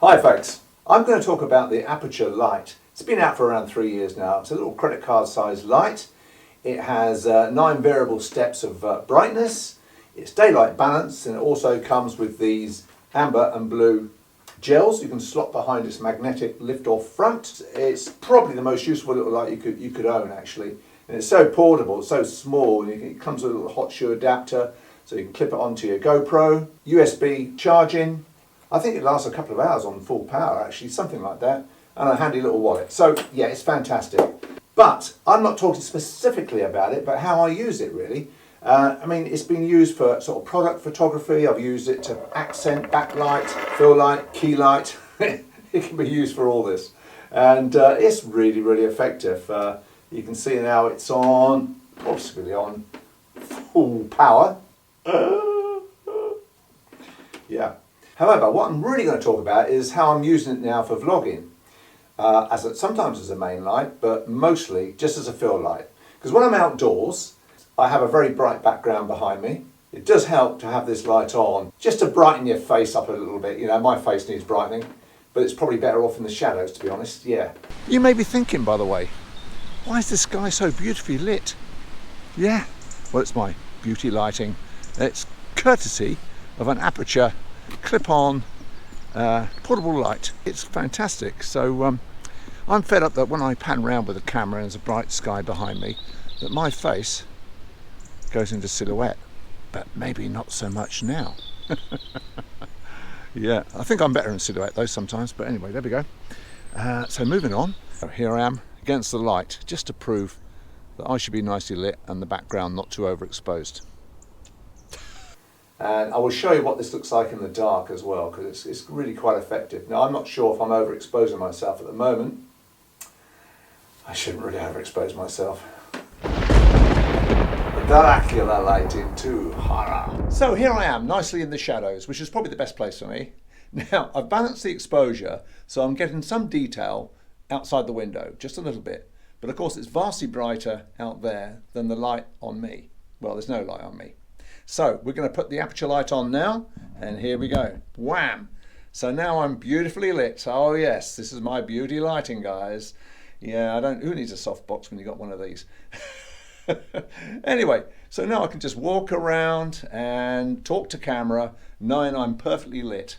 Hi folks, I'm going to talk about the Aputure light. It's been out for around 3 years now. It's a little credit card sized light. It has 9 variable steps of brightness. It's daylight balanced, and it also comes with these amber and blue gels you can slot behind its magnetic lift-off front. It's probably the most useful little light you could own actually. And it's so portable, it's so small, and it comes with a little hot shoe adapter so you can clip it onto your GoPro. USB charging. I think it lasts a couple of hours on full power actually, something like that. And a handy little wallet. So yeah, it's fantastic. But I'm not talking specifically about it, but how I use it really. I mean, it's been used for sort of product photography. I've used it to accent, backlight, fill light, key light. It can be used for all this. And it's really, really effective. You can see now it's on, possibly on full power. Yeah. However, what I'm really going to talk about is how I'm using it now for vlogging. Sometimes as a main light, but mostly just as a fill light. Because when I'm outdoors, I have a very bright background behind me. It does help to have this light on, just to brighten your face up a little bit. You know, my face needs brightening, but it's probably better off in the shadows, to be honest, yeah. You may be thinking, by the way, why is the sky so beautifully lit? Yeah, well, it's my beauty lighting. It's courtesy of an Aputure clip-on portable light. It's fantastic. So I'm fed up that when I pan around with the camera and there's a bright sky behind me, that my face goes into silhouette, but maybe not so much now. Yeah, I think I'm better in silhouette though sometimes, but anyway, there we go. So moving on, here I am against the light, just to prove that I should be nicely lit and the background not too overexposed. And I will show you what this looks like in the dark as well, because it's really quite effective. Now, I'm not sure if I'm overexposing myself at the moment. I shouldn't really overexpose myself. Dracula lighting too, horror. So here I am, nicely in the shadows, which is probably the best place for me. Now, I've balanced the exposure, so I'm getting some detail outside the window, just a little bit. But of course, it's vastly brighter out there than the light on me. Well, there's no light on me. So we're going to put the Aputure light on now, and here we go. Wham! So now I'm beautifully lit. Oh yes, this is my beauty lighting, guys. Yeah, who needs a softbox when you got one of these? Anyway, so now I can just walk around and talk to camera, knowing I'm perfectly lit.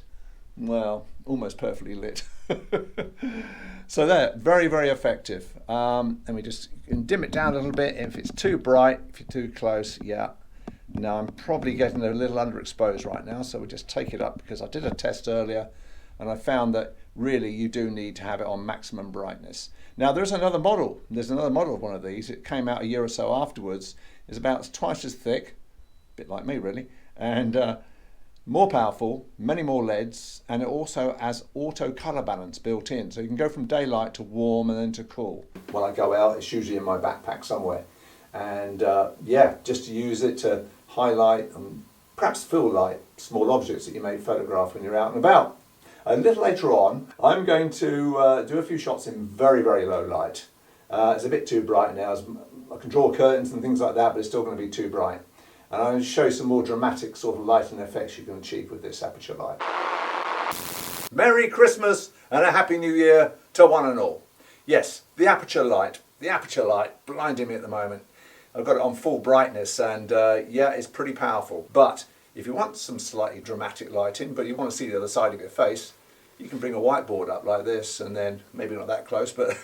Well, almost perfectly lit. So there, very, very effective. And we just can dim it down a little bit if it's too bright, if you're too close, yeah. Now I'm probably getting a little underexposed right now, so we'll just take it up, because I did a test earlier and I found that really you do need to have it on maximum brightness. Now there's another model of one of these. It came out a year or so afterwards. It's about twice as thick, a bit like me really, and more powerful, many more LEDs, and it also has auto color balance built in, so you can go from daylight to warm and then to cool. When I go out, it's usually in my backpack somewhere. And yeah, just to use it to highlight and perhaps fill light small objects that you may photograph when you're out and about. A little later on, I'm going to do a few shots in very, very low light. It's a bit too bright now. I can draw curtains and things like that, but it's still going to be too bright. And I'm going to show you some more dramatic sort of lighting effects you can achieve with this Aputure light. Merry Christmas and a Happy New Year to one and all. Yes, the Aputure light, blinding me at the moment. I've got it on full brightness, and yeah, it's pretty powerful. But if you want some slightly dramatic lighting, but you want to see the other side of your face, you can bring a whiteboard up like this, and then maybe not that close, but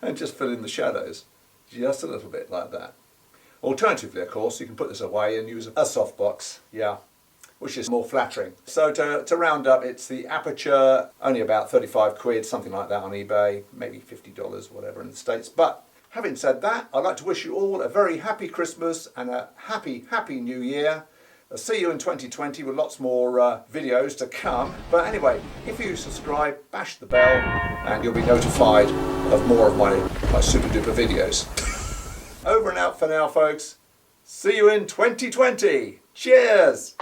and just fill in the shadows just a little bit like that. Alternatively, of course, you can put this away and use a softbox, yeah, which is more flattering. So to round up, it's the Aputure, only about 35 quid, something like that on eBay, maybe $50, whatever in the States. But having said that, I'd like to wish you all a very happy Christmas and a happy, happy New Year. I'll see you in 2020 with lots more videos to come. But anyway, if you subscribe, bash the bell, and you'll be notified of more of my super duper videos. Over and out for now, folks. See you in 2020. Cheers!